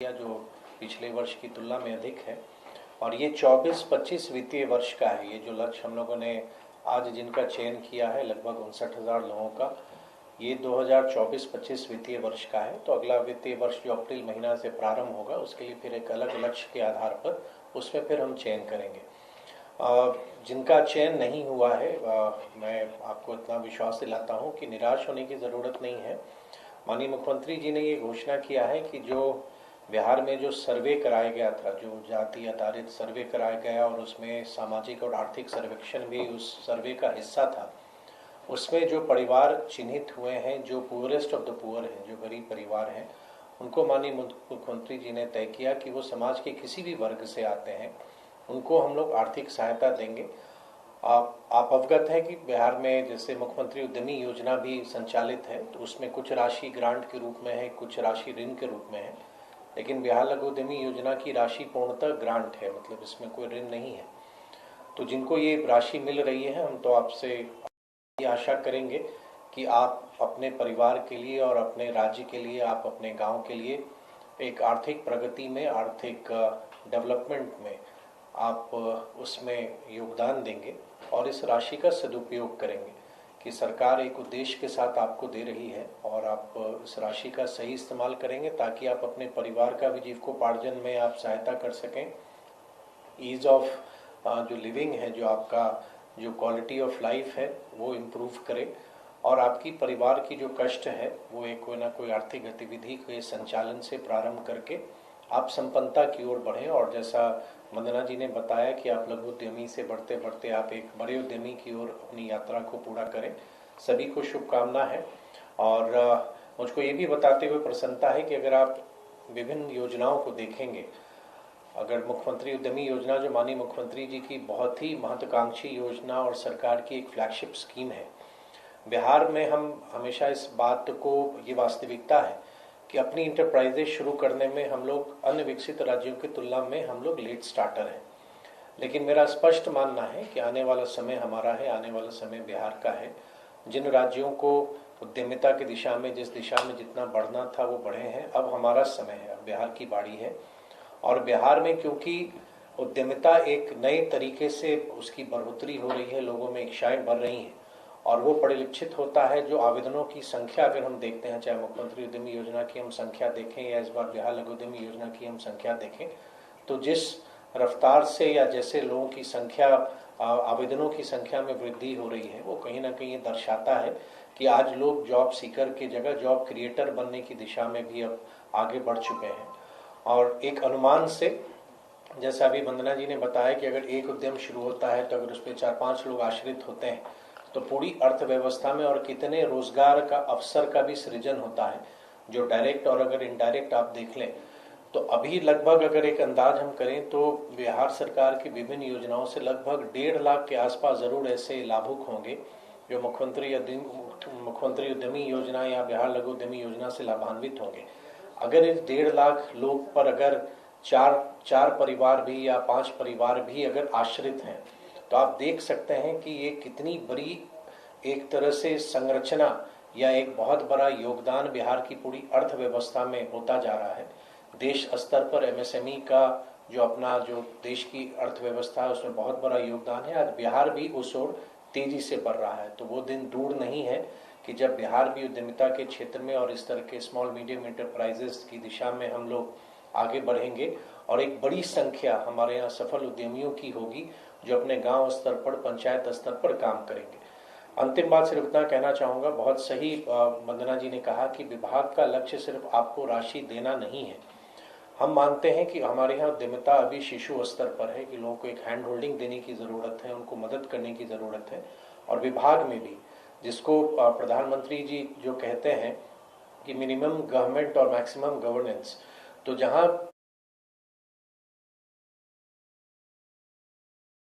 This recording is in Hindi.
या जो पिछले वर्ष की तुलना में अधिक है और ये 24-25 वित्तीय वर्ष का है। ये जो लक्ष्य हम लोगों ने आज जिनका चयन किया है लगभग 59,000 लोगों का, ये 2024-25 वित्तीय वर्ष का है। तो अगला वित्तीय वर्ष जो अप्रैल महीना से प्रारंभ होगा उसके लिए फिर एक अलग लक्ष्य के आधार पर उसमें फिर हम चयन करेंगे। जिनका चयन नहीं हुआ है मैं आपको इतना विश्वास दिलाता हूँ कि निराश होने की ज़रूरत नहीं है। माननीय मुख्यमंत्री जी ने ये घोषणा किया है कि जो बिहार में जो सर्वे कराया गया था, जो जाति आधारित सर्वे कराया गया और उसमें सामाजिक और आर्थिक सर्वेक्षण भी उस सर्वे का हिस्सा था, उसमें जो परिवार चिन्हित हुए हैं, जो पुअरेस्ट ऑफ द पुअर हैं, जो गरीब परिवार हैं, उनको माननीय मुख्यमंत्री जी ने तय किया कि वो समाज के किसी भी वर्ग से आते हैं, उनको हम लोग आर्थिक सहायता देंगे। आप अवगत हैं कि बिहार में जैसे मुख्यमंत्री उद्यमी योजना भी संचालित है, तो उसमें कुछ राशि ग्रांट के रूप में है, कुछ राशि ऋण के रूप में है, लेकिन बिहार लघु उद्यमी योजना की राशि पूर्णतः ग्रांट है, मतलब इसमें कोई ऋण नहीं है। तो जिनको ये राशि मिल रही है, हम तो आपसे ये आशा करेंगे कि आप अपने परिवार के लिए और अपने राज्य के लिए, आप अपने गांव के लिए एक आर्थिक प्रगति में, आर्थिक डेवलपमेंट में आप उसमें योगदान देंगे और इस राशि का सदुपयोग करेंगे कि सरकार एक उद्देश्य के साथ आपको दे रही है और आप इस राशि का सही इस्तेमाल करेंगे ताकि आप अपने परिवार का भी जीविकोपार्जन में आप सहायता कर सकें। ईज ऑफ जो लिविंग है, जो आपका जो क्वालिटी ऑफ लाइफ है वो इम्प्रूव करे और आपकी परिवार की जो कष्ट है वो एक कोई ना कोई आर्थिक गतिविधि के संचालन से प्रारंभ करके आप संपन्नता की ओर बढ़ें। और जैसा वंदना जी ने बताया कि आप लघु उद्यमी से बढ़ते बढ़ते आप एक बड़े उद्यमी की ओर अपनी यात्रा को पूरा करें। सभी को शुभकामना है। और मुझको ये भी बताते हुए प्रसन्नता है कि अगर आप विभिन्न योजनाओं को देखेंगे, अगर मुख्यमंत्री उद्यमी योजना जो माननीय मुख्यमंत्री जी की बहुत ही महत्वाकांक्षी योजना और सरकार की एक फ्लैगशिप स्कीम है, बिहार में हम हमेशा इस बात को, ये वास्तविकता है कि अपनी इंटरप्राइजेज शुरू करने में हम लोग अन्य विकसित राज्यों की तुलना में हम लोग लेट स्टार्टर हैं। लेकिन मेरा स्पष्ट मानना है कि आने वाला समय हमारा है, आने वाला समय बिहार का है। जिन राज्यों को उद्यमिता की दिशा में, जिस दिशा में जितना बढ़ना था वो बढ़े हैं, अब हमारा समय है, अब बिहार की बारी है। और बिहार में क्योंकि उद्यमिता एक नए तरीके से उसकी बढ़ोतरी हो रही है, लोगों में इच्छाएं बढ़ रही हैं और वो परिलक्षित होता है। जो आवेदनों की संख्या अगर हम देखते हैं, चाहे मुख्यमंत्री उद्यमी योजना की हम संख्या देखें या इस बार बिहार लघु उद्यमी योजना की हम संख्या देखें, तो जिस रफ्तार से या जैसे लोगों की संख्या, आवेदनों की संख्या में वृद्धि हो रही है, वो कहीं ना कहीं दर्शाता है कि आज लोग जॉब सीकर की जगह जॉब क्रिएटर बनने की दिशा में भी अब आगे बढ़ चुके हैं। और एक अनुमान से, जैसा अभी वंदना जी ने बताया कि अगर एक उद्यम शुरू होता है तो अगर उस पर 4-5 लोग आश्रित होते हैं तो पूरी अर्थव्यवस्था में और कितने रोजगार का अवसर का भी सृजन होता है, जो डायरेक्ट और अगर इनडायरेक्ट आप देख लें तो अभी लगभग अगर एक अंदाज हम करें तो बिहार सरकार की विभिन्न योजनाओं से लगभग 1.5 लाख के आसपास जरूर ऐसे लाभुक होंगे जो मुख्यमंत्री उद्यमी योजना या बिहार लघु उद्यमी योजना से लाभान्वित होंगे। अगर इस 1.5 लाख लोग पर अगर चार परिवार भी या 5 परिवार भी अगर आश्रित हैं तो आप देख सकते हैं कि ये कितनी बड़ी एक तरह से संरचना या एक बहुत बड़ा योगदान बिहार की पूरी अर्थव्यवस्था में होता जा रहा है। देश स्तर पर एमएसएमई का जो अपना जो देश की अर्थव्यवस्था है उसमें बहुत बड़ा योगदान है। आज बिहार भी उस ओर तेजी से बढ़ रहा है। तो वो दिन दूर नहीं है कि जब बिहार भी उद्यमिता के क्षेत्र में और इस तरह के स्मॉल मीडियम इंटरप्राइजेस की दिशा में हम लोग आगे बढ़ेंगे और एक बड़ी संख्या हमारे यहाँ सफल उद्यमियों की होगी जो अपने गांव स्तर पर, पंचायत स्तर पर काम करेंगे। अंतिम बात सिर्फ इतना कहना चाहूँगा, बहुत सही वंदना जी ने कहा कि विभाग का लक्ष्य सिर्फ आपको राशि देना नहीं है। हम मानते हैं कि हमारे यहाँ उद्यमिता अभी शिशु स्तर पर है, कि लोगों को एक हैंड होल्डिंग देने की ज़रूरत है, उनको मदद करने की ज़रूरत है। और विभाग में भी, जिसको प्रधानमंत्री जी जो कहते हैं कि मिनिमम गवर्नमेंट और मैक्सिमम गवर्नेंस, तो जहाँ